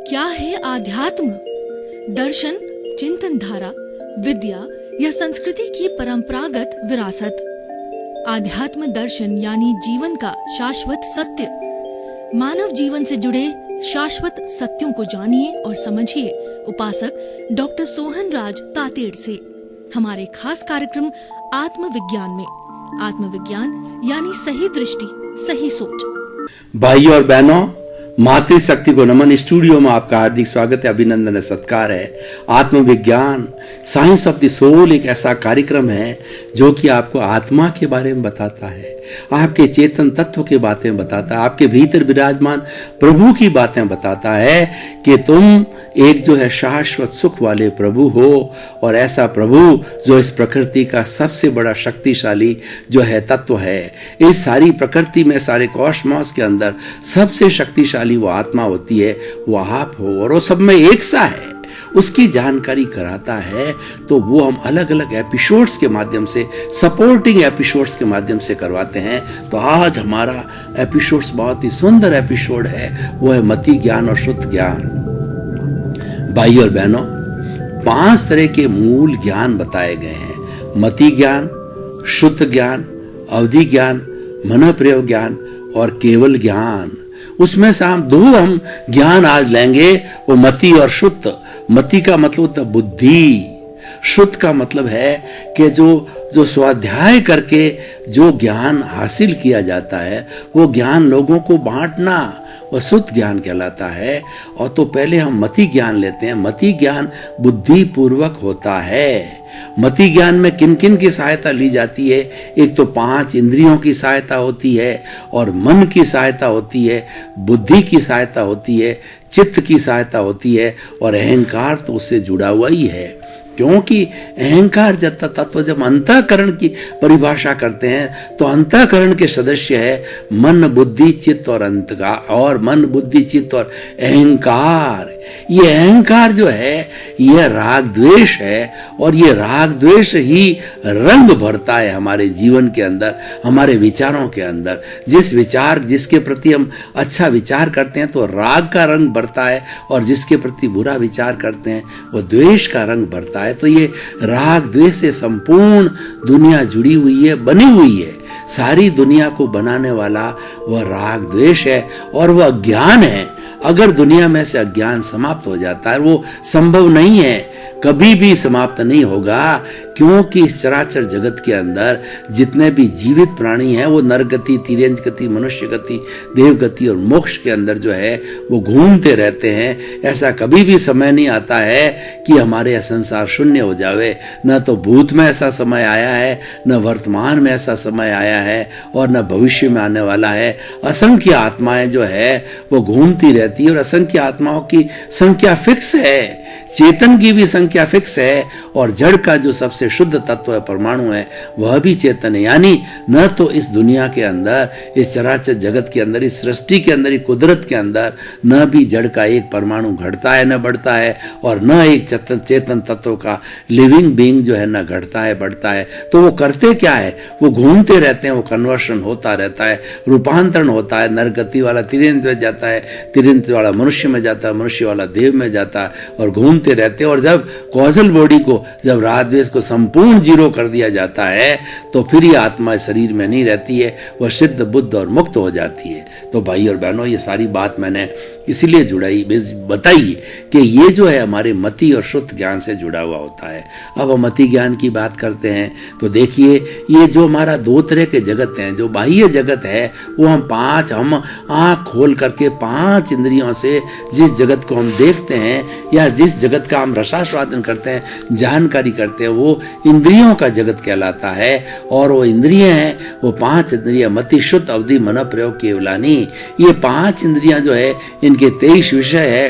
क्या है आध्यात्म? दर्शन, चिंतन धारा, विद्या या संस्कृति की परंपरागत विरासत। आध्यात्म दर्शन यानी जीवन का शाश्वत सत्य। मानव जीवन से जुड़े शाश्वत सत्यों को जानिए और समझिए उपासक डॉक्टर सोहन राज तातेड़ से हमारे खास कार्यक्रम आत्मविज्ञान में। आत्मविज्ञान यानी सही दृष्टि, सही सोच। भाइयों और बहनों, मातृशक्ति को नमन। स्टूडियो में आपका हार्दिक स्वागत है, अभिनंदन है, सत्कार है। आत्मविज्ञान, साइंस ऑफ द सोल एक ऐसा कार्यक्रम है जो कि आपको आत्मा के बारे में बताता है, आपके चेतन तत्व के बातें बताता है, आपके भीतर विराजमान प्रभु की बातें बताता है कि तुम एक जो है शाश्वत सुख वाले प्रभु हो, और ऐसा प्रभु जो इस प्रकृति का सबसे बड़ा शक्तिशाली जो है तत्व है। इस सारी प्रकृति में, सारे कॉस्मॉस के अंदर सबसे शक्तिशाली वो आत्मा होती है, वो आप हो, और वो सब में एक सा है, उसकी जानकारी कराता है। तो वो हम अलग अलग एपिसोड्स के माध्यम से, सपोर्टिंग एपिसोड्स के माध्यम से करवाते हैं। तो आज हमारा एपिसोड्स बहुत ही सुंदर एपिसोड है, वो है मति ज्ञान और शुद्ध ज्ञान। भाई और बहनों, 5 तरह के मूल ज्ञान बताए गए हैं: मति ज्ञान, शुद्ध ज्ञान, अवधि ज्ञान, मन प्रयोग ज्ञान और केवल ज्ञान। उसमें से हम 2 ज्ञान आज लेंगे, वो मति और शुद्ध। मति का मतलब होता है बुद्धि, शुद्ध का मतलब है कि जो स्वाध्याय करके जो ज्ञान हासिल किया जाता है, वो ज्ञान लोगों को बांटना, वह शुद्ध ज्ञान कहलाता है। और तो पहले हम मति ज्ञान लेते हैं। मति ज्ञान बुद्धि पूर्वक होता है। मति ज्ञान में किन किन की सहायता ली जाती है? एक तो 5 इंद्रियों की सहायता होती है, और मन की सहायता होती है, बुद्धि की सहायता होती है, चित्त की सहायता होती है, और अहंकार तो उससे जुड़ा हुआ ही है। क्योंकि अहंकार तत्व जब अंतःकरण की परिभाषा करते हैं तो अंतःकरण के सदस्य है मन, बुद्धि, चित्त और अंतःकार, और मन, बुद्धि, चित्त और अहंकार। ये अहंकार जो है यह राग द्वेष है, और ये राग द्वेष ही रंग भरता है हमारे जीवन के अंदर, हमारे विचारों के अंदर। जिसके प्रति हम अच्छा विचार करते हैं तो राग का रंग भरता है, और जिसके प्रति बुरा विचार करते हैं वो द्वेष का रंग भरता है। तो ये राग द्वेष से संपूर्ण दुनिया जुड़ी हुई है, बनी हुई है। सारी दुनिया को बनाने वाला वह राग द्वेष है, और वह अज्ञान है। अगर दुनिया में से अज्ञान समाप्त हो जाता है, वो संभव नहीं है, कभी भी समाप्त नहीं होगा, क्योंकि इस चराचर जगत के अंदर जितने भी जीवित प्राणी हैं वो नरगति, तिर्यंच गति, मनुष्य गति, देव गति और मोक्ष के अंदर जो है वो घूमते रहते हैं। ऐसा कभी भी समय नहीं आता है कि हमारे यह संसार शून्य हो जावे। न तो भूत में ऐसा समय आया है, न वर्तमान में ऐसा समय आया है, और न भविष्य में आने वाला है। असंख्य आत्माएं जो है वो घूमती रहती है, और असंख्य आत्माओं की संख्या फिक्स है, चेतन की भी संख्या फिक्स है, और जड़ का जो सबसे शुद्ध तत्व है, परमाणु है, वह भी चेतन है। यानी न तो इस दुनिया के अंदर, इस चराचर जगत के अंदर, इस सृष्टि के अंदर, इस कुदरत के अंदर न भी जड़ का एक परमाणु घटता है, न बढ़ता है, और न एक चेतन तत्व का लिविंग बीइंग जो है न घटता है, बढ़ता है। तो वो करते क्या है? वो घूमते रहते हैं, वो कन्वर्शन होता रहता है, रूपांतरण होता है। नरगति वाला तिर्यंच में जाता है, तिर्यंच वाला मनुष्य में जाता है, मनुष्य वाला देव में जाता है, और घूमते रहते हैं। और जब कॉजल बॉडी को, जब राग द्वेष को संपूर्ण जीरो कर दिया जाता है, तो फिर ये आत्मा शरीर में नहीं रहती है, वह सिद्ध, बुद्ध और मुक्त हो जाती है। तो भाई और बहनों, ये सारी बात मैंने इसीलिए बताई कि ये जो है हमारे मति और शुद्ध ज्ञान से जुड़ा हुआ होता है। अब हम मति ज्ञान की बात करते हैं तो देखिए, ये जो हमारा 2 तरह के जगत हैं, जो बाह्य जगत है, वो हम आँख खोल करके 5 इंद्रियों से जिस जगत को हम देखते हैं, या जिस जगत का हम रसास्वादन करते हैं, जानकारी करते हैं, वो इंद्रियों का जगत कहलाता है। और वो इंद्रियां हैं, वो 5 इंद्रियां, मति, शुद्ध, अवधि, मन प्रयोग, केवलानी। ये 5 इंद्रियां जो है, इनके 23 विषय है,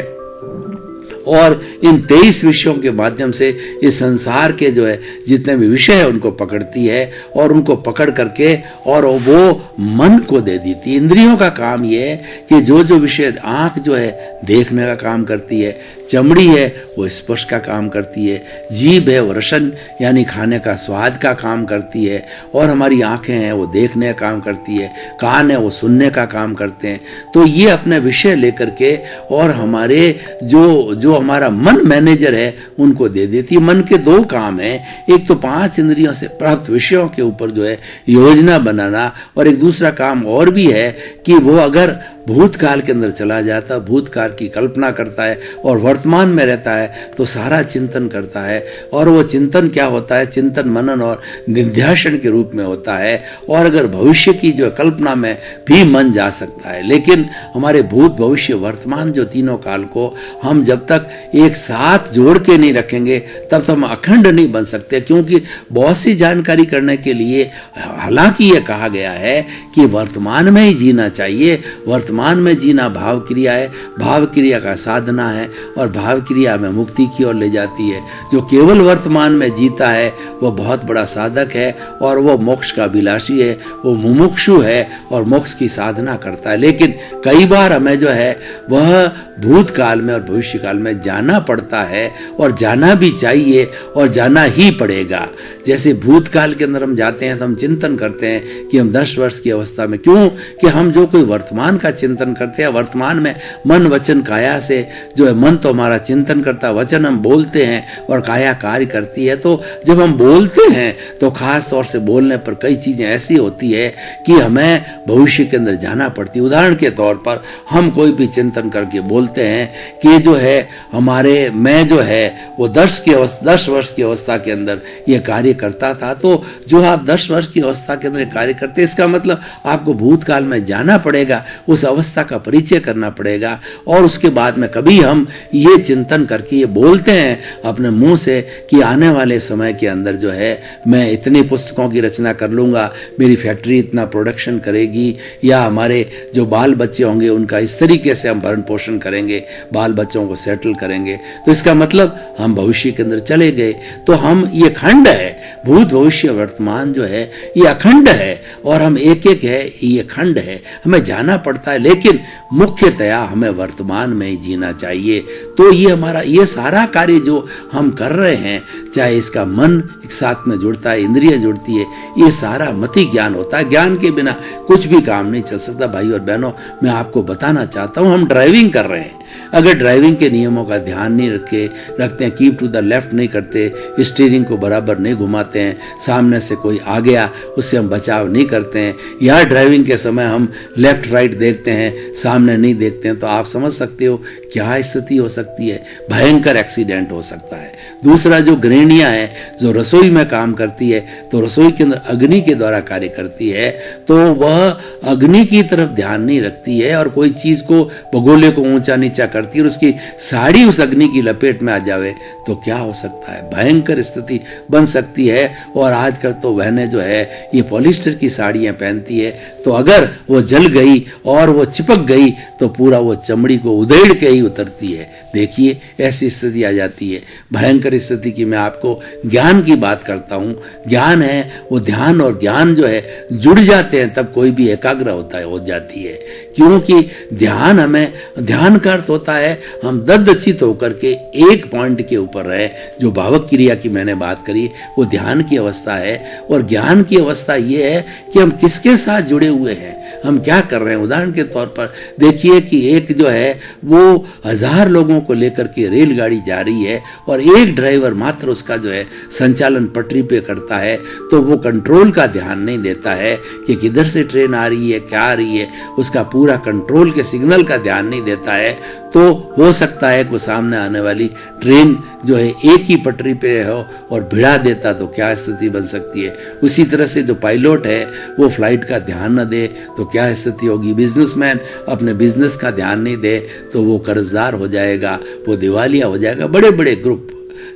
और इन 23 विषयों के माध्यम से इस संसार के जो है जितने भी विषय है उनको पकड़ती है और उनको पकड़ करके और वो मन को दे देती है। इंद्रियों का काम ये है कि जो जो विषय, आंख जो है देखने का काम करती है, चमड़ी है वो स्पर्श का काम करती है, जीभ है वो रसन यानी खाने का स्वाद का काम करती है, और हमारी आंखें हैं वो देखने का काम करती है, कान है वो सुनने का काम करते हैं। तो ये अपने विषय लेकर के और हमारे जो हमारा मन मैनेजर है उनको दे देती है। मन के 2 काम हैं, एक तो 5 इंद्रियों से प्राप्त विषयों के ऊपर जो है योजना बनाना, और एक दूसरा काम और भी है कि वो अगर भूतकाल के अंदर चला जाता, भूतकाल की कल्पना करता है और वर्तमान में रहता है तो सारा चिंतन करता है, और वो चिंतन क्या होता है, चिंतन मनन और निध्यासन के रूप में होता है। और अगर भविष्य की जो कल्पना में भी मन जा सकता है, लेकिन हमारे भूत भविष्य वर्तमान जो तीनों काल को हम जब तक एक साथ जोड़ के नहीं रखेंगे तब तक हम अखंड नहीं बन सकते, क्योंकि बहुत सी जानकारी करने के लिए हालांकि ये कहा गया है कि वर्तमान में ही जीना चाहिए। वर्तमान में जीना भाव क्रिया है, भाव क्रिया का साधना है, और भाव क्रिया में मुक्ति की ओर ले जाती है। जो केवल वर्तमान में जीता है वो बहुत बड़ा साधक है, और वो मोक्ष का अभिलाषी है, वो मुमुक्षु है और मोक्ष की साधना करता है। लेकिन कई बार हमें जो है वह भूतकाल में और भविष्य काल में जाना पड़ता है, और जाना भी चाहिए और जाना ही पड़ेगा। जैसे भूतकाल के अंदर हम जाते हैं तो हम चिंतन करते हैं कि हम 10 वर्ष की अवस्था में, क्यों कि हम जो कोई वर्तमान का चिंतन करते हैं, वर्तमान में मन वचन काया से जो है, मन तो हमारा चिंतन करता है, वचन हम बोलते हैं और काया कार्य करती है। तो जब हम बोलते हैं तो खास तौर से बोलने पर कई चीजें ऐसी होती है कि हमें भविष्य के अंदर जाना पड़ती है। उदाहरण के तौर पर हम कोई भी चिंतन करके बोलते हैं कि जो है हमारे मैं जो है वो 10 वर्ष की अवस्था के अंदर ये कार्य करता था, तो जो आप 10 वर्ष की अवस्था के अंदर कार्य करते, इसका मतलब आपको भूतकाल में जाना पड़ेगा, उस अवस्था का परिचय करना पड़ेगा, और उसके बाद में कभी हम ये चिंतन करके ये बोलते हैं अपने मुंह से कि आने वाले समय के अंदर जो है मैं इतनी पुस्तकों की रचना कर लूंगा, मेरी फैक्ट्री इतना प्रोडक्शन करेगी, या हमारे जो बाल बच्चे होंगे उनका इस तरीके से हम भरण पोषण करेंगे, बाल बच्चों को सेटल करेंगे। तो इसका मतलब हम भविष्य के अंदर चले गए। तो हम ये खंड है, भूत भविष्य वर्तमान जो है ये अखंड है, और हम एक एक है, ये खंड है, हमें जाना पड़ता है, लेकिन मुख्यतया हमें वर्तमान में ही जीना चाहिए। तो ये हमारा ये सारा कार्य जो हम कर रहे हैं, चाहे इसका मन एक साथ में जुड़ता है, इंद्रिय जुड़ती है, ये सारा मति ज्ञान होता है। ज्ञान के बिना कुछ भी काम नहीं चल सकता। भाई और बहनों, मैं आपको बताना चाहता हूं, हम ड्राइविंग कर रहे हैं, अगर ड्राइविंग के नियमों का ध्यान नहीं रखते हैं, कीप टू द लेफ्ट नहीं करते, स्टीयरिंग को बराबर नहीं घुमाते हैं, सामने से कोई आ गया उससे हम बचाव नहीं करते हैं, या ड्राइविंग के समय हम लेफ्ट राइट देखते हैं, सामने नहीं देखते हैं, तो आप समझ सकते हो क्या स्थिति हो सकती है, भयंकर एक्सीडेंट हो सकता है। दूसरा, जो गृहिणियां हैं जो रसोई में काम करती है, तो रसोई के अंदर अग्नि के द्वारा कार्य करती है, तो वह अग्नि की तरफ ध्यान नहीं रखती है और कोई चीज को भगोले को ऊंचा नीचा करती है और उसकी साड़ी उस अग्नि की लपेट में आ जावे, तो क्या हो सकता है, भयंकर स्थिति बन सकती है। और आजकल तो बहनें जो है ये पॉलिस्टर की साड़ियां पहनती है, तो अगर वो जल गई और वो चिपक गई तो पूरा वो चमड़ी को उधेड़ के ही उतरती है। देखिए ऐसी स्थिति आ जाती है, भयंकर स्थिति की। मैं आपको ज्ञान की बात करता हूँ, ज्ञान है वो ध्यान और ज्ञान जो है जुड़ जाते हैं तब कोई भी एकाग्र होता है, हो जाती है, क्योंकि ध्यान हमें, ध्यान का अर्थ होता है हम ददचित होकर के एक पॉइंट के ऊपर रहे। जो भावक क्रिया की मैंने बात करी वो ध्यान की अवस्था है, और ज्ञान की अवस्था ये है कि हम किसके साथ जुड़े हुए हैं, हम क्या कर रहे हैं। उदाहरण के तौर पर देखिए कि एक जो है वो 1000 लोगों को लेकर के रेलगाड़ी जा रही है और एक ड्राइवर मात्र उसका जो है संचालन पटरी पे करता है, तो वो कंट्रोल का ध्यान नहीं देता है कि किधर से ट्रेन आ रही है, क्या आ रही है, उसका पूरा कंट्रोल के सिग्नल का ध्यान नहीं देता है। तो हो सकता है कि सामने आने वाली ट्रेन जो है एक ही पटरी पे हो और भिड़ा देता, तो क्या स्थिति बन सकती है। उसी तरह से जो पायलट है वो फ्लाइट का ध्यान न दे तो क्या स्थिति होगी। बिजनेसमैन अपने बिजनेस का ध्यान नहीं दे तो वो कर्जदार हो जाएगा, वो दिवालिया हो जाएगा। बड़े बड़े ग्रुप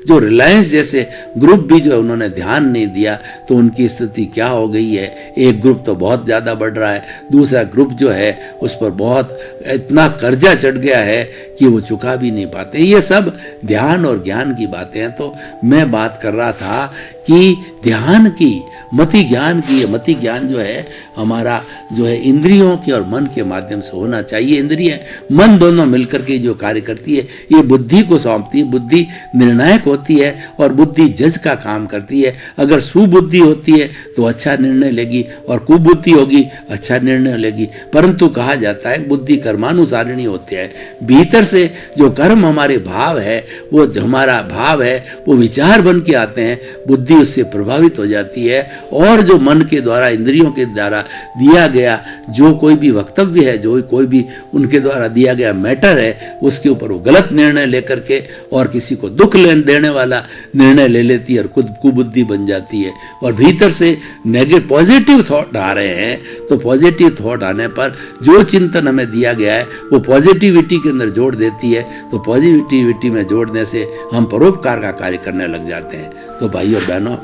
जो रिलायंस जैसे ग्रुप भी जो है उन्होंने ध्यान नहीं दिया, तो उनकी स्थिति क्या हो गई है। एक ग्रुप तो बहुत ज़्यादा बढ़ रहा है, दूसरा ग्रुप जो है उस पर बहुत इतना कर्जा चढ़ गया है कि वो चुका भी नहीं पाते। ये सब ध्यान और ज्ञान की बातें हैं। तो मैं बात कर रहा था कि ध्यान की, मति ज्ञान की, मति ज्ञान जो है हमारा जो है इंद्रियों के और मन के माध्यम से होना चाहिए। इंद्रिय मन दोनों मिलकर के जो कार्य करती है, ये बुद्धि को सौंपती है। बुद्धि निर्णायक होती है और बुद्धि जज का काम करती है। अगर सुबुद्धि होती है तो अच्छा निर्णय लेगी, और कुबुद्धि होगी अच्छा निर्णय लेगी। परंतु कहा जाता है बुद्धि कर्मानुसारिणी होती है। भीतर से जो कर्म हमारे भाव है, वो जो हमारा भाव है वो विचार बन के आते हैं, बुद्धि उससे प्रभावित हो जाती है। और जो मन के द्वारा, इंद्रियों के द्वारा दिया गया जो कोई भी वक्तव्य है, जो कोई भी उनके द्वारा दिया गया मैटर है, उसके ऊपर वो गलत निर्णय लेकर के और किसी को दुख देने वाला निर्णय ले लेती है और खुद कुबुद्धि बन जाती है। और भीतर से नेगेटिव पॉजिटिव थॉट आ रहे हैं, तो पॉजिटिव थॉट आने पर जो चिंतन हमें दिया गया है वो पॉजिटिविटी के अंदर जोड़ देती है। तो पॉजिटिविटी में जोड़ने से हम परोपकार का कार्य करने लग जाते हैं। तो भाइयों और बहनों,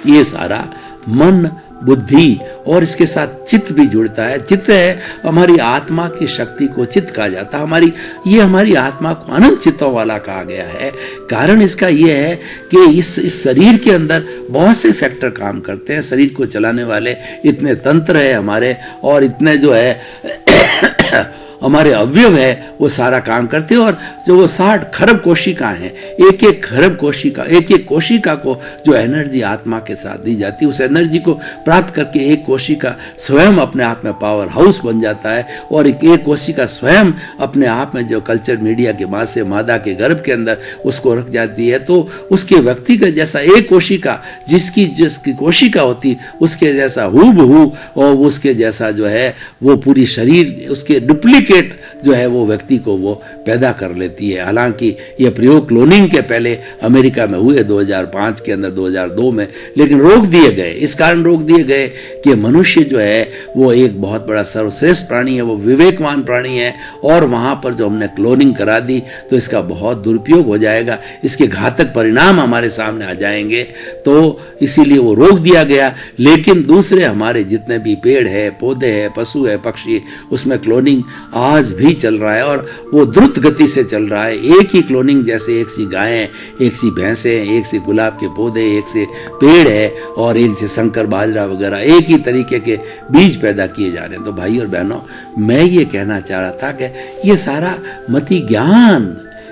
ये सारा मन, बुद्धि और इसके साथ चित्त भी जुड़ता है। चित्त है हमारी आत्मा की शक्ति को चित्त कहा जाता है। ये हमारी आत्मा को अनंत चित्तों वाला कहा गया है। कारण इसका ये है कि इस शरीर के अंदर बहुत से फैक्टर काम करते हैं। शरीर को चलाने वाले इतने तंत्र है हमारे, और इतने जो है हमारे अवयव है वो सारा काम करते हैं। और जो वो 60 खरब कोशिका हैं, एक एक खरब कोशिका, एक एक कोशिका को जो एनर्जी आत्मा के साथ दी जाती है, उस एनर्जी को प्राप्त करके एक कोशिका स्वयं अपने आप में पावर हाउस बन जाता है। और एक कोशिका स्वयं अपने आप में जो कल्चर मीडिया के बाद से मादा के गर्भ के अंदर उसको रख जाती है। तो उसके व्यक्ति का जैसा एक कोशिका, जिसकी कोशिका होती उसके जैसा हूबहू, और उसके जैसा जो है वो पूरी शरीर, उसके डुप्लीकेट जो है वो व्यक्ति को वो पैदा कर लेती है। हालांकि ये प्रयोग क्लोनिंग के पहले अमेरिका में हुए 2005 के अंदर, 2002 में, लेकिन रोक दिए गए। इस कारण रोक दिए गए कि मनुष्य जो है वो एक बहुत बड़ा सर्वश्रेष्ठ प्राणी है, वो विवेकवान प्राणी है, और वहां पर जो हमने क्लोनिंग करा दी तो इसका बहुत दुरुपयोग हो जाएगा, इसके घातक परिणाम हमारे सामने आ जाएंगे। तो इसीलिए वो रोक दिया गया। लेकिन दूसरे हमारे जितने भी पेड़ है, पौधे है, पशु है, पक्षी, उसमें क्लोनिंग आज भी चल रहा है, और वो द्रुत गति से चल रहा है। एक ही क्लोनिंग, जैसे एक सी गायें, एक सी भैंसें, एक से गुलाब के पौधे, एक से पेड़ है, और एक से शंकर बाजरा वगैरह, एक ही तरीके के बीज पैदा किए जा रहे हैं। तो भाई और बहनों, मैं ये कहना चाह रहा था कि ये सारा मति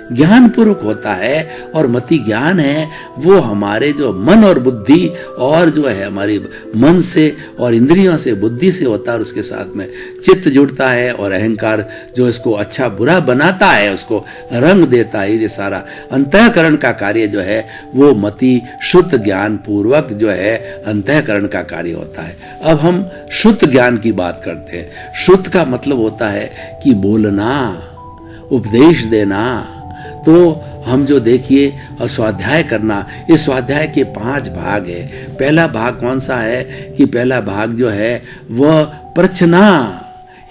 ज्ञान पूर्वक होता है। और मति ज्ञान है वो हमारे जो मन और बुद्धि, और जो है हमारी मन से और इंद्रियों से, बुद्धि से होता है, और उसके साथ में चित्त जुड़ता है, और अहंकार जो इसको अच्छा बुरा बनाता है, उसको रंग देता है। ये सारा अंतःकरण का कार्य जो है वो मति शुद्ध ज्ञान पूर्वक जो है अंतःकरण का कार्य होता है। अब हम शुद्ध ज्ञान की बात करते हैं। शुद्ध का मतलब होता है कि बोलना, उपदेश देना। तो हम जो देखिए स्वाध्याय करना, इस स्वाध्याय के 5 भाग है। पहला भाग कौन सा है कि पहला भाग जो है वह प्रश्ना,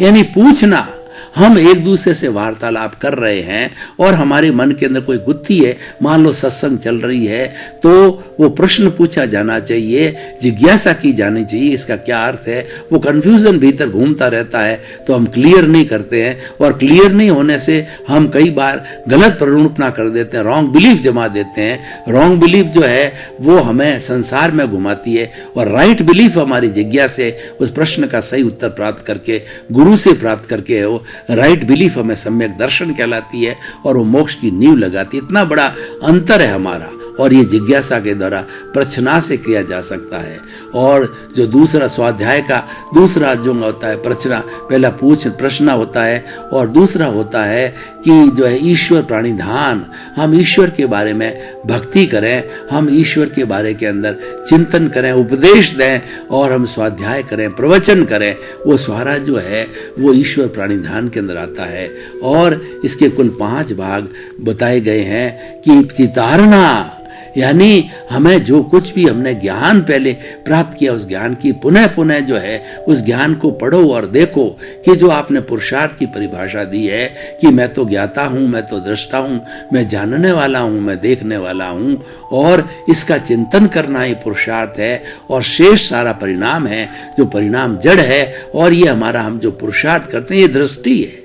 यानी पूछना। हम एक दूसरे से वार्तालाप कर रहे हैं और हमारे मन के अंदर कोई गुत्थी है, मान लो सत्संग चल रही है, तो वो प्रश्न पूछा जाना चाहिए, जिज्ञासा की जानी चाहिए, इसका क्या अर्थ है। वो कंफ्यूजन भीतर घूमता रहता है तो हम क्लियर नहीं करते हैं, और क्लियर नहीं होने से हम कई बार गलत प्ररूपना कर देते हैं, रॉन्ग बिलीफ जमा देते हैं। रॉन्ग बिलीफ जो है वो हमें संसार में घुमाती है, और राइट बिलीफ हमारी जिज्ञासा से उस प्रश्न का सही उत्तर प्राप्त करके, गुरु से प्राप्त करके, वो राइट बिलीफ हमें सम्यक दर्शन कहलाती है, और वो मोक्ष की नींव लगाती है। इतना बड़ा अंतर है हमारा, और ये जिज्ञासा के द्वारा प्रश्ना से किया जा सकता है। और जो दूसरा स्वाध्याय का दूसरा जो होता है प्रश्ना, पहला प्रश्न होता है, और दूसरा होता है कि जो है ईश्वर प्राणिधान, हम ईश्वर के बारे में भक्ति करें, हम ईश्वर के बारे के अंदर चिंतन करें, उपदेश दें, और हम स्वाध्याय करें, प्रवचन करें। वो सारा जो है वो ईश्वर प्राणिधान के अंदर आता है। और इसके कुल 5 भाग बताए गए हैं कि चितारना, यानी हमें जो कुछ भी हमने ज्ञान पहले प्राप्त किया उस ज्ञान की पुनः पुनः जो है उस ज्ञान को पढ़ो और देखो कि जो आपने पुरुषार्थ की परिभाषा दी है कि मैं तो ज्ञाता हूँ, मैं तो दृष्टा हूँ, मैं जानने वाला हूँ, मैं देखने वाला हूँ, और इसका चिंतन करना ही पुरुषार्थ है और शेष सारा परिणाम है जो परिणाम जड़ है। और ये हमारा हम जो पुरुषार्थ करते हैं ये दृष्टि है,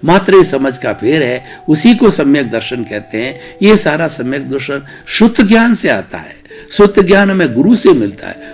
मात्र ये समझ का फेर है, उसी को सम्यक दर्शन कहते हैं। ये सारा सम्यक दर्शन शुद्ध ज्ञान से आता है। शुद्ध ज्ञान हमें गुरु से मिलता है।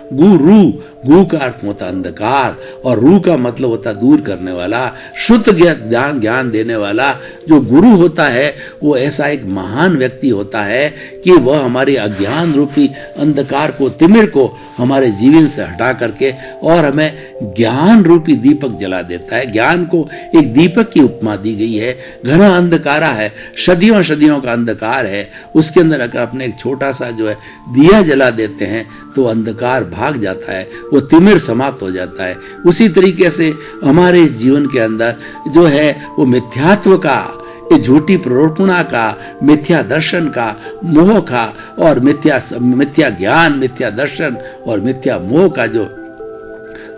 गु का अर्थ होता अंधकार और रू का मतलब होता दूर करने वाला। शुद्ध ज्ञान देने वाला जो गुरु होता है वो ऐसा एक महान व्यक्ति होता है कि वह हमारे अज्ञान रूपी अंधकार को, तिमिर को हमारे जीवन से हटा करके और हमें ज्ञान रूपी दीपक जला देता है। ज्ञान को एक दीपक की उपमा दी गई है। घना अंधकारा है, सदियों सदियों का अंधकार है, उसके अंदर अगर अपने एक छोटा सा जो है दिया जला देते हैं तो अंधकार भाग जाता है, वो तिमिर समाप्त हो जाता है। उसी तरीके से हमारे इस जीवन के अंदर जो है वो मिथ्यात्व का, ये झूठी प्ररोपणा का, मिथ्या दर्शन का, मोह का और मिथ्या ज्ञान, मिथ्या दर्शन और मिथ्या मोह का जो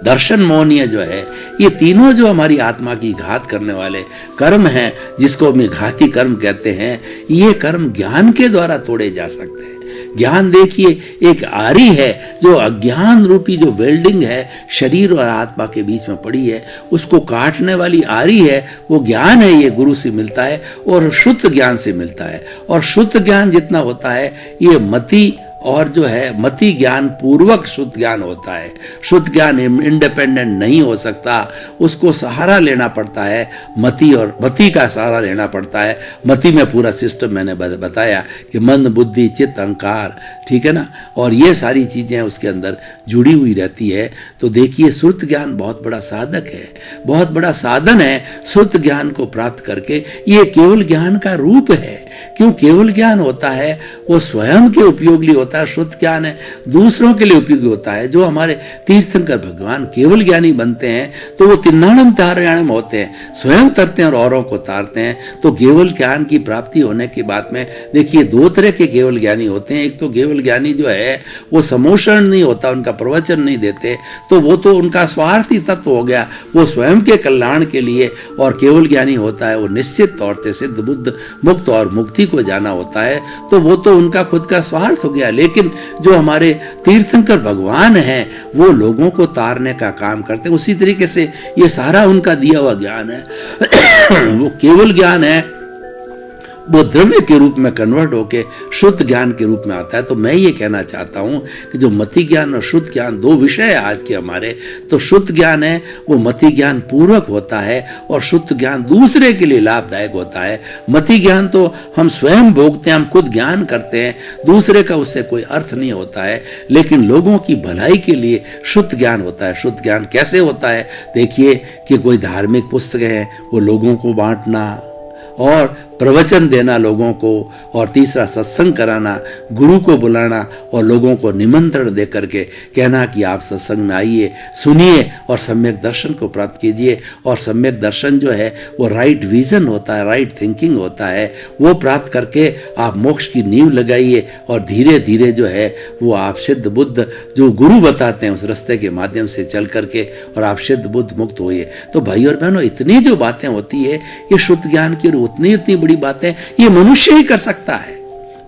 दर्शन मोहनीय जो है, ये तीनों जो हमारी आत्मा की घात करने वाले कर्म हैं, जिसको हम घाती कर्म कहते हैं, ये कर्म ज्ञान के द्वारा तोड़े जा सकते हैं। ज्ञान देखिए एक आरी है जो अज्ञान रूपी जो वेल्डिंग है शरीर और आत्मा के बीच में पड़ी है, उसको काटने वाली आरी है वो ज्ञान है। ये गुरु से मिलता है और शुद्ध ज्ञान से मिलता है। और शुद्ध ज्ञान जितना होता है ये मति और जो है मति ज्ञान पूर्वक शुद्ध ज्ञान होता है। शुद्ध ज्ञान इंडिपेंडेंट नहीं हो सकता, उसको सहारा लेना पड़ता है। मति और मति का सहारा लेना पड़ता है। मति में पूरा सिस्टम मैंने बताया कि मन, बुद्धि, चित्त, अहंकार, ठीक है ना, और ये सारी चीजें उसके अंदर जुड़ी हुई रहती है। तो देखिए शुद्ध ज्ञान बहुत बड़ा साधक है, बहुत बड़ा साधन है। शुद्ध ज्ञान को प्राप्त करके ये केवल ज्ञान का रूप है। क्यों केवल ज्ञान होता है? वो स्वयं के उपयोगी होता है। शुद्ध ज्ञान है दूसरों के लिए उपयोगी होता है। जो हमारे तीर्थंकर भगवान केवल ज्ञानी बनते हैं तो वो तिन्नाणम तारयाणम होते हैं, स्वयं तरते हैं और औरों को तारते हैं। तो केवल ज्ञान की प्राप्ति होने के बाद में देखिए दो तरह के केवल ज्ञानी होते हैं। एक तो केवल ज्ञानी जो है वो समोषण नहीं होता, उनका प्रवचन नहीं देते, तो वो तो उनका स्वार्थी तत्व हो गया, वो स्वयं के कल्याण के लिए। और केवल ज्ञानी होता है वो निश्चित तौर से सिद्ध बुद्ध मुक्त और मुक्ति को जाना होता है, तो वो तो उनका खुद का स्वार्थ हो गया। लेकिन जो हमारे तीर्थंकर भगवान हैं वो लोगों को तारने का काम करते हैं। उसी तरीके से ये सारा उनका दिया हुआ ज्ञान है वो केवल ज्ञान है, वो द्रव्य के रूप में कन्वर्ट होके शुद्ध ज्ञान के रूप में आता है। तो मैं ये कहना चाहता हूं कि जो मति ज्ञान और शुद्ध ज्ञान दो विषय है आज के हमारे, तो शुद्ध ज्ञान है वो मति ज्ञान पूर्वक होता है और शुद्ध ज्ञान दूसरे के लिए लाभदायक होता है। मति ज्ञान तो हम स्वयं भोगते हैं, हम खुद ज्ञान करते हैं, दूसरे का उससे कोई अर्थ नहीं होता है। लेकिन लोगों की भलाई के लिए शुद्ध ज्ञान होता है। शुद्ध ज्ञान कैसे होता है? देखिए कि कोई धार्मिक पुस्तक है वो लोगों को बांटना और प्रवचन देना लोगों को, और तीसरा सत्संग कराना, गुरु को बुलाना और लोगों को निमंत्रण दे करके कहना कि आप सत्संग में आइए, सुनिए और सम्यक दर्शन को प्राप्त कीजिए। और सम्यक दर्शन जो है वो राइट विजन होता है, राइट थिंकिंग होता है, वो प्राप्त करके आप मोक्ष की नींव लगाइए और धीरे धीरे जो है वो आप सिद्ध बुद्ध जो गुरु बताते हैं उस रास्ते के माध्यम से चल करके और आप सिद्ध बुद्ध मुक्त होइए। तो भाई और बहनों इतनी जो बातें होती है ये शुद्ध ज्ञान की उतनी बड़ी बातें ये मनुष्य ही कर सकता है।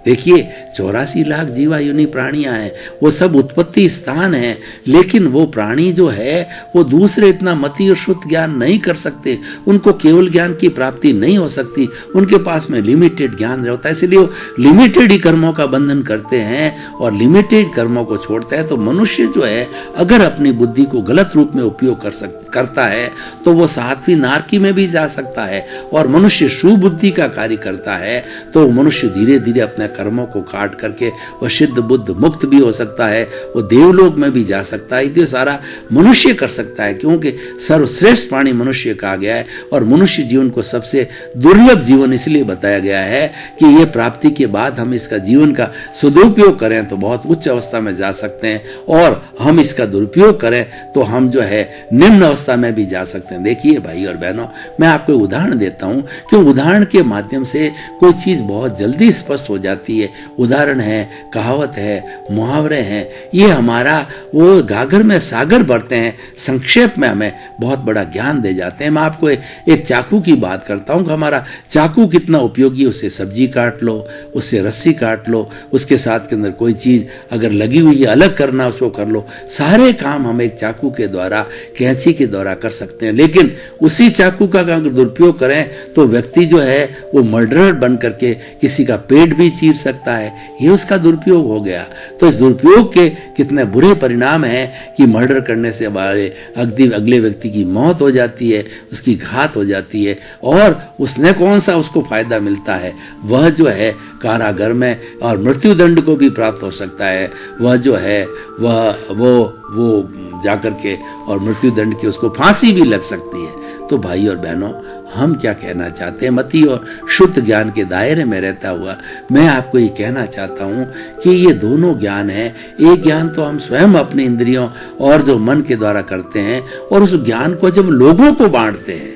देखिए 84 लाख जीवा योनि प्राणियां हैं, वो सब उत्पत्ति स्थान है, लेकिन वो प्राणी जो है वो दूसरे इतना मति और शुद्ध ज्ञान नहीं कर सकते, उनको केवल ज्ञान की प्राप्ति नहीं हो सकती, उनके पास में लिमिटेड ज्ञान होता है। इसलिए वो लिमिटेड ही कर्मों का बंधन करते हैं और लिमिटेड कर्मों को छोड़ते हैं। तो मनुष्य जो है अगर अपनी बुद्धि को गलत रूप में उपयोग करता है तो वो सातवीं नारकी में भी जा सकता है। और मनुष्य सुबुद्धि का कार्य करता है तो मनुष्य धीरे धीरे अपने कर्मों को काट करके वह सिद्ध बुद्ध मुक्त भी हो सकता है, वो देवलोक में भी जा सकता है। ये सारा मनुष्य कर सकता है, क्योंकि सर्वश्रेष्ठ प्राणी मनुष्य कहा गया है। और मनुष्य जीवन को सबसे दुर्लभ जीवन इसलिए बताया गया है कि ये प्राप्ति के बाद हम इसका जीवन का सदुपयोग करें तो बहुत उच्च अवस्था में जा सकते हैं, और हम इसका दुरुपयोग करें तो हम जो है निम्न अवस्था में भी जा सकते हैं। देखिए भाई और बहनों, मैं आपको उदाहरण देता हूं कि उदाहरण के माध्यम से कोई चीज बहुत जल्दी स्पष्ट हो जाती जाती है। उदाहरण है, कहावत है, मुहावरे हैं, ये हमारा वो गागर में सागर भरते हैं, संक्षेप में हमें बहुत बड़ा ज्ञान दे जाते हैं। मैं आपको एक चाकू की बात करता हूँ कि हमारा चाकू कितना उपयोगी, उससे सब्जी काट लो, उससे रस्सी काट लो, उसके साथ के अंदर कोई चीज़ अगर लगी हुई है अलग करना उसको कर लो, सारे काम हम एक चाकू के द्वारा, कैंची के द्वारा कर सकते हैं। लेकिन उसी चाकू का अगर दुरुपयोग करें तो व्यक्ति जो है वो मर्डरर बन करके किसी का पेट भी चीर सकता है, ये उसका दुरुपयोग हो गया। तो इस दुरुपयोग के कितने बुरे परिणाम हैं कि मर्डर करने से हमारे अगले व्यक्ति की मौत हो जाती है, उसकी घात हो जाती है, और उसने कौन सा उसको फायदा मिलता है, वह जो है कारागार में और मृत्यु दंड को भी प्राप्त हो सकता है। वह जो है वो जाकर के और मृत्यु दंड की उसको फांसी भी लग सकती है। तो भाई और बहनों, हम क्या कहना चाहते हैं, मति और शुद्ध ज्ञान के दायरे में रहता हुआ मैं आपको ये कहना चाहता हूँ कि ये दोनों ज्ञान है। एक ज्ञान तो हम स्वयं अपने इंद्रियों और जो मन के द्वारा करते हैं, और उस ज्ञान को जब लोगों को बांटते हैं,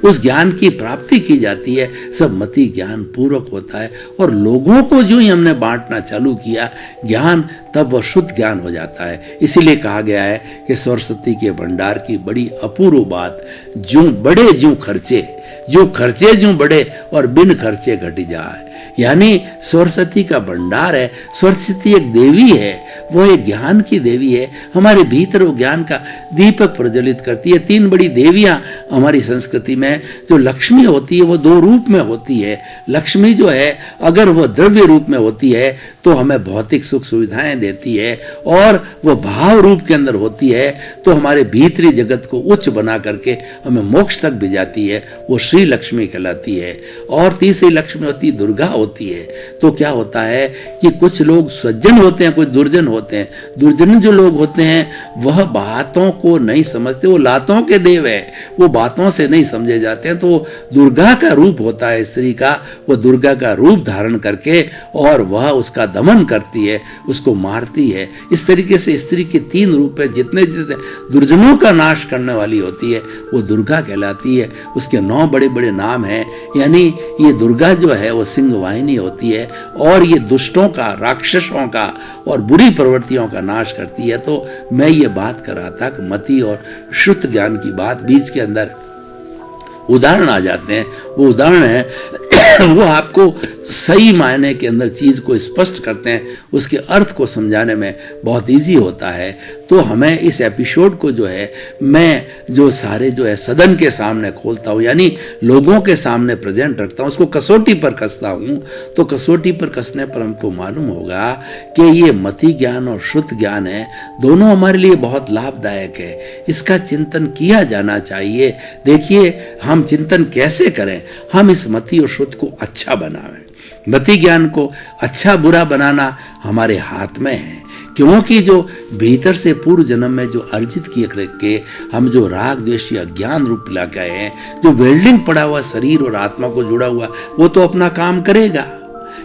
उस ज्ञान की प्राप्ति की जाती है, सब मति ज्ञान पूर्वक होता है। और लोगों को जो ही हमने बांटना चालू किया ज्ञान, तब वह शुद्ध ज्ञान हो जाता है। इसीलिए कहा गया है कि सरस्वती के भंडार की बड़ी अपूर्व बात, जो बड़े जो खर्चे जो बड़े और बिन खर्चे घट जाए। यानी सरस्वती का भंडार है, सरस्वती एक देवी है, वो एक ज्ञान की देवी है, हमारे भीतर वो ज्ञान का दीपक प्रज्वलित करती है। 3 बड़ी देवियां हमारी संस्कृति में, जो लक्ष्मी होती है वो 2 रूप में होती है। लक्ष्मी जो है अगर वो द्रव्य रूप में होती है तो हमें भौतिक सुख सुविधाएं देती है, और वो भाव रूप के अंदर होती है तो हमारे भीतरी जगत को उच्च बना करके हमें मोक्ष तक भेजाती है, वो श्री लक्ष्मी कहलाती है। और तीसरी लक्ष्मी होती दुर्गा होती है। तो क्या होता है कि कुछ लोग सज्जन होते हैं, कुछ दुर्जन होते हैं। दुर्जन जो लोग होते हैं वह बातों को नहीं समझते, वो लातों के देव है, वो बातों से नहीं समझे जाते हैं। तो दुर्गा का रूप होता है स्त्री का, वो दुर्गा का रूप धारण करके और वह उसका दमन करती है, उसको मारती है। इस तरीके से स्त्री के 3 रूप है। जितने दुर्जनों का नाश करने वाली होती है वो दुर्गा कहलाती है। उसके 9 बड़े बड़े नाम हैं। यानी ये दुर्गा जो है वो सिंह वाहिनी होती है, और ये दुष्टों का, राक्षसों का और बुरी प्रवृत्तियों का नाश करती है। तो मैं ये बात कर रहा था कि मति और शुद्ध ज्ञान की बात, बीच के अंदर उदाहरण आ जाते हैं। वो उदाहरण है वो आपको सही मायने के अंदर चीज को स्पष्ट करते हैं, उसके अर्थ को समझाने में बहुत इजी होता है। तो हमें इस एपिसोड को जो है मैं जो सारे जो है सदन के सामने खोलता हूँ, यानी लोगों के सामने प्रेजेंट रखता हूँ, उसको कसौटी पर कसता हूँ। तो कसौटी पर कसने पर हमको मालूम होगा कि ये मति ज्ञान और शुद्ध ज्ञान है, दोनों हमारे लिए बहुत लाभदायक है। इसका चिंतन किया जाना चाहिए। देखिए हम चिंतन कैसे करें, हम इस मति और शुद्ध को अच्छा बनावें। मति ज्ञान को अच्छा बुरा बनाना हमारे हाथ में है, क्योंकि जो भीतर से पूर्व जन्म में जो अर्जित किए करके हम जो राग द्वेष या ज्ञान रूप ला के आए हैं, जो वेल्डिंग पड़ा हुआ शरीर और आत्मा को जुड़ा हुआ, वो तो अपना काम करेगा,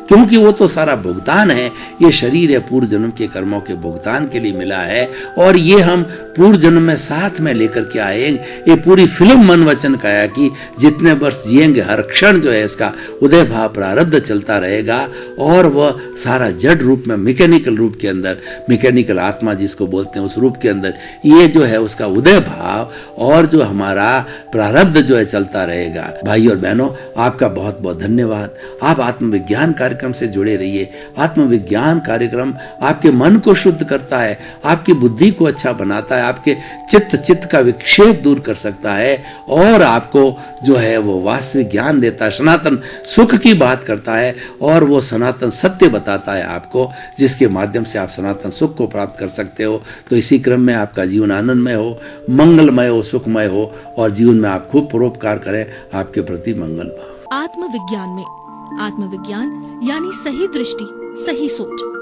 क्योंकि वो तो सारा भुगतान है। ये शरीर है पूर्व जन्म के कर्मों के भुगतान के लिए मिला है, और ये हम पूर्व जन्म में साथ में लेकर के आएंगे। ये पूरी फिल्म मन वचन का है कि जितने वर्ष जिएंगे हर क्षण जो है इसका उदय भाव प्रारब्ध चलता रहेगा, और वह सारा जड़ रूप में, मैकेनिकल रूप के अंदर, मैकेनिकल आत्मा जिसको बोलते हैं, उस रूप के अंदर ये जो है उसका उदय भाव और जो हमारा प्रारब्ध जो है चलता रहेगा। भाई और बहनों, आपका बहुत बहुत धन्यवाद। आप आत्मविज्ञान कार्यक्रम से जुड़े रहिए। आत्मविज्ञान कार्यक्रम आपके मन को शुद्ध करता है, आपकी बुद्धि को अच्छा बनाता है, आपके चित्त का विक्षेप दूर कर सकता है, और आपको जो है वो वास्तविक ज्ञान देता है, सनातन सुख की बात करता है, और वो सनातन सत्य बताता है आपको, जिसके माध्यम से आप सनातन सुख को प्राप्त कर सकते हो। तो इसी क्रम में आपका जीवन आनंदमय हो, मंगलमय हो, सुखमय हो, और जीवन में आप खूब परोपकार करें। आपके प्रति मंगल भाव। आत्मविज्ञान में आत्मविज्ञान यानी सही दृष्टि, सही सोच।